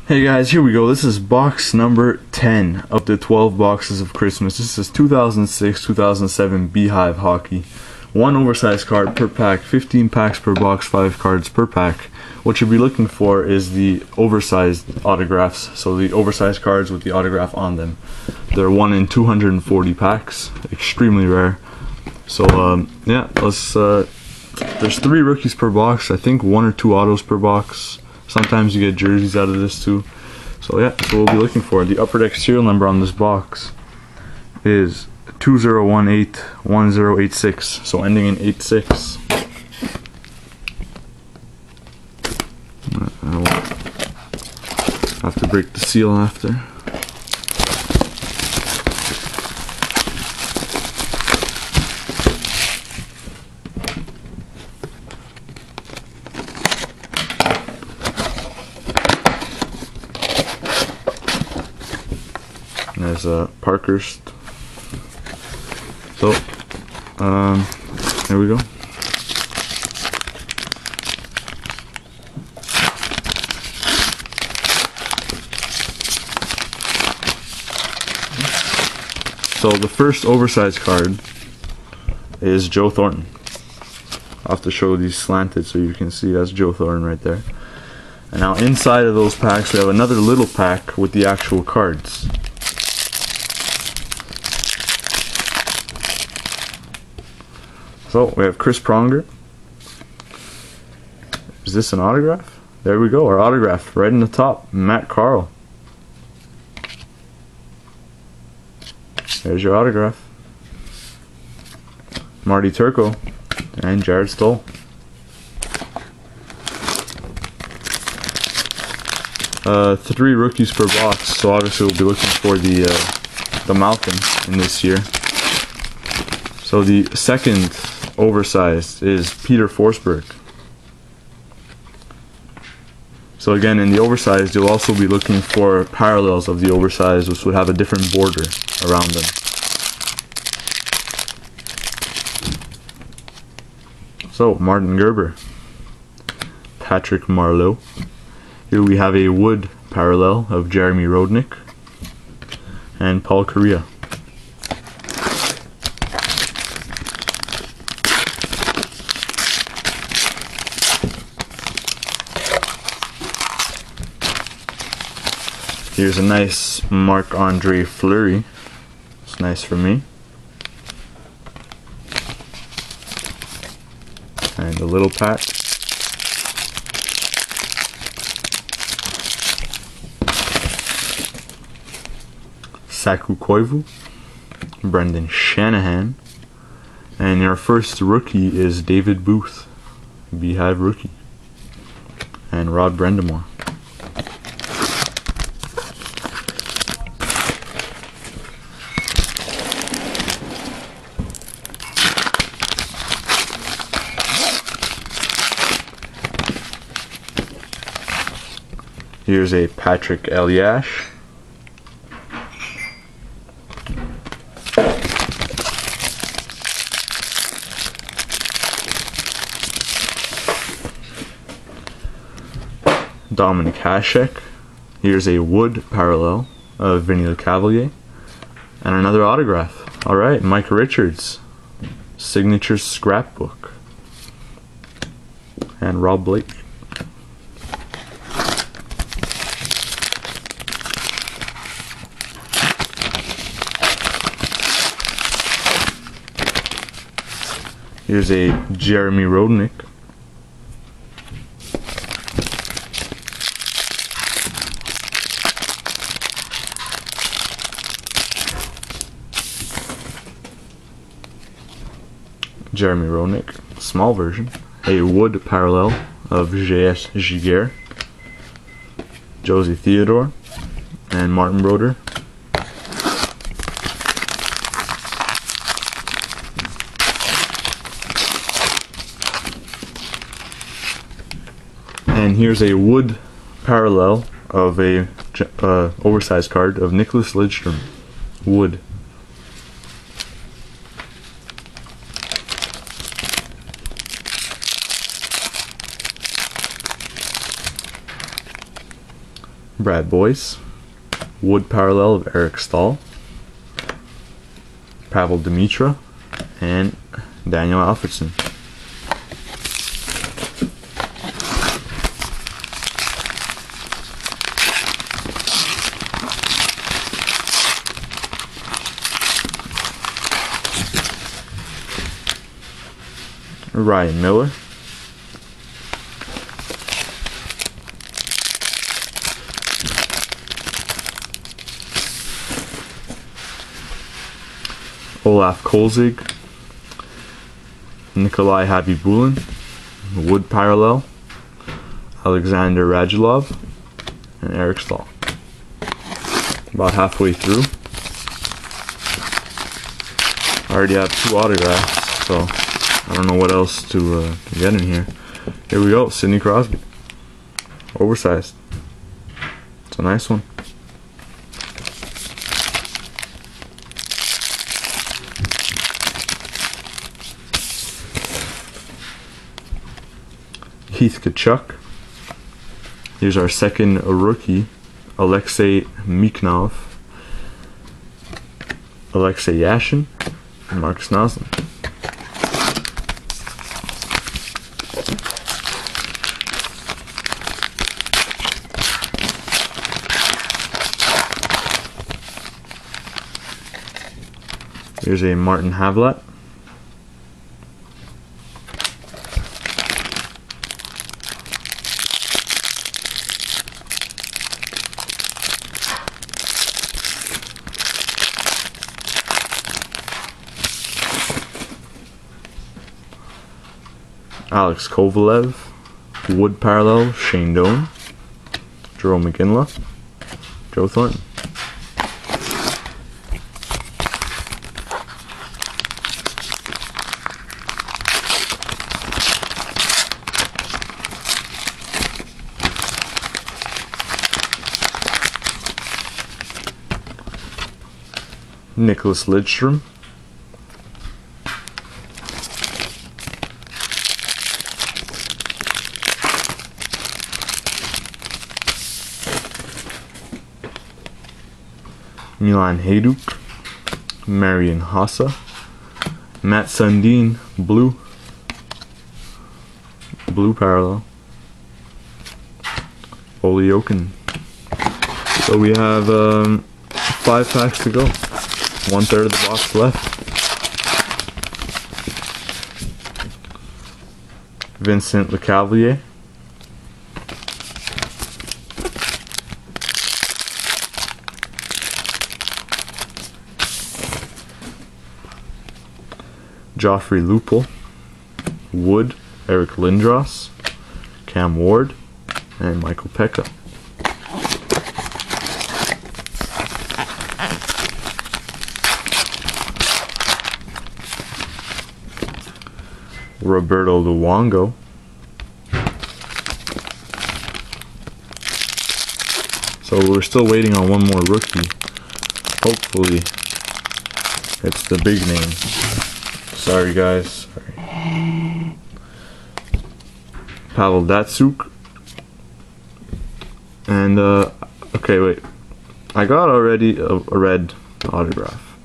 Hey guys, here we go. This is box number 10 of the 12 boxes of Christmas. This is 2006-2007 Beehive Hockey. One oversized card per pack, 15 packs per box, 5 cards per pack. What you'll be looking for is the oversized autographs, so the oversized cards with the autograph on them. They're 1 in 240 packs, extremely rare. So yeah, there's 3 rookies per box, I think 1 or 2 autos per box. Sometimes you get jerseys out of this too. So yeah, that's what we'll be looking for. The upper deck serial number on this box is 20181086, so ending in 86. I'll have to break the seal after. There's a Parkhurst. So, there we go. So the first oversized card is Joe Thornton. I'll have to show these slanted so you can see that's Joe Thornton right there. And now inside of those packs we have another little pack with the actual cards. So we have Chris Pronger. Is this an autograph? There we go, our autograph right in the top. Matt Carl. There's your autograph. Marty Turco and Jared Stoll. Three rookies per box, so obviously we'll be looking for the Malcolm in this year. So the second oversized is Peter Forsberg. So again, in the oversized you'll also be looking for parallels of the oversized, which would have a different border around them. So Martin Gerber, Patrick Marleau. Here we have a wood parallel of Jeremy Rodnick and Paul Kariya. Here's a nice Marc-Andre Fleury. It's nice for me. And a little pack. Saku Koivu, Brendan Shanahan, and our first rookie is David Booth, Beehive rookie, and Rod Brendamore. Here's a Patrick Eliash. Dominic Hasek. Here's a wood parallel of Vinny LeCavalier. And another autograph. Alright, Mike Richards. Signature scrapbook. And Rob Blake. Here's a Jeremy Rodnick. Jeremy Rodnick, small version. A wood parallel of J.S. Giguère, Josie Theodore, and Martin Brodeur. And here's a wood parallel of a oversized card of Nicholas Lidstrom, wood. Brad Boyce, wood parallel of Eric Stahl, Pavel Demitra, and Daniel Alfredson. Ryan Miller, Olaf Kolzig, Nikolai Habibulin, wood parallel, Alexander Radulov, and Eric Stahl. About halfway through. I already have 2 autographs, so I don't know what else to get in here. Here we go, Sidney Crosby. Oversized. It's a nice one. Keith Tkachuk. Here's our second rookie, Alexei Mikhnov, Alexei Yashin, and Marcus Noslin. Here's a Martin Havlat. Alex Kovalev, wood parallel, Shane Doan, Jerome McGinley, Joe Thornton. Nicholas Lidstrom, Milan Hajduk, Marian Hossa, Matt Sundin, blue parallel, Ole Jokin. So we have 5 packs to go. 1/3 of the box left. Vincent Lecavalier, Joffrey Lupul, wood, Eric Lindros, Cam Ward, and Michael Pekka. Roberto Luongo, so we're still waiting on one more rookie. Hopefully it's the big name. Sorry guys, sorry. Pavel Datsyuk, and okay, wait, I got already a red autograph,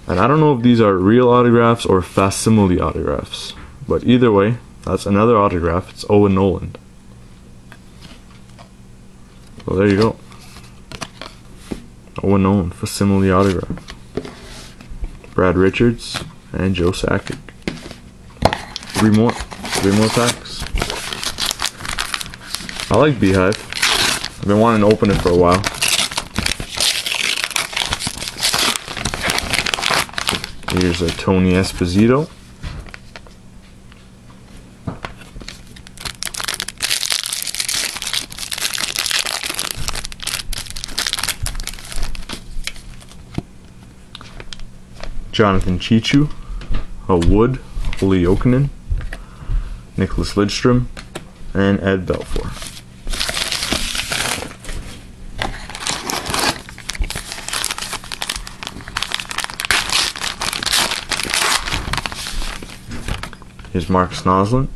and I don't know if these are real autographs or facsimile autographs. But either way, that's another autograph. It's Owen Noland. Well, there you go. Owen Nolan, facsimile autograph. Brad Richards and Joe Sakic. 3 more. 3 more packs. I like Beehive. I've been wanting to open it for a while. Here's a Tony Esposito. Jonathan Chichu, a wood, Ole Jokinen, Nicholas Lidstrom, and Ed Belfour. Here's Marcus Noslin.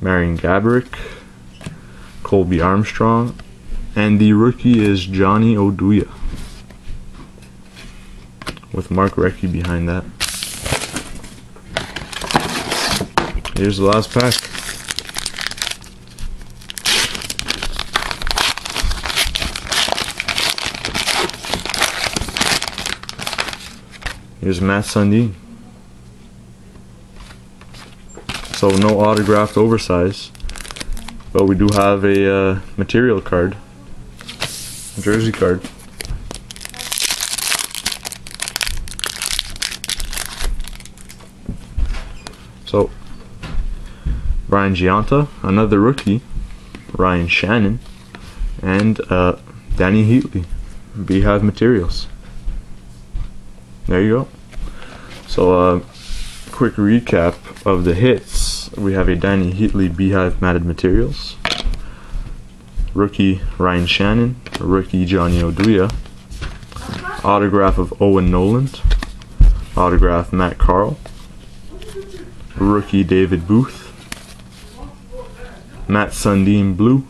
Marion Gaborik, Colby Armstrong, and the rookie is Johnny Oduya, with Mark Recchi behind that. Here's the last pack. Here's Matt Sundin. So no autographed oversize, but we do have a material card, a jersey card. So Brian Giunta, another rookie, Ryan Shannon, and Danny Heatley, Beehive Materials. There you go. So quick recap of the hits. We have a Danny Heatley Beehive Matted Materials, rookie Ryan Shannon, rookie Johnny Oduya, autograph of Owen Noland, autograph Matt Carl, rookie David Booth, Matt Sundin Blue,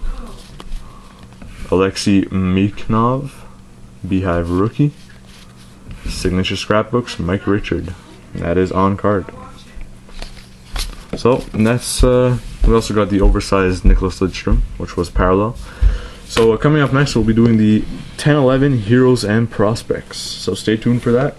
Alexei Mikhnov, Beehive rookie, signature scrapbooks, Mike Richard. That is on card. So that's we also got the oversized Nicholas Lidstrom, which was parallel. So coming up next, we'll be doing the 10-11 Heroes and Prospects. So stay tuned for that.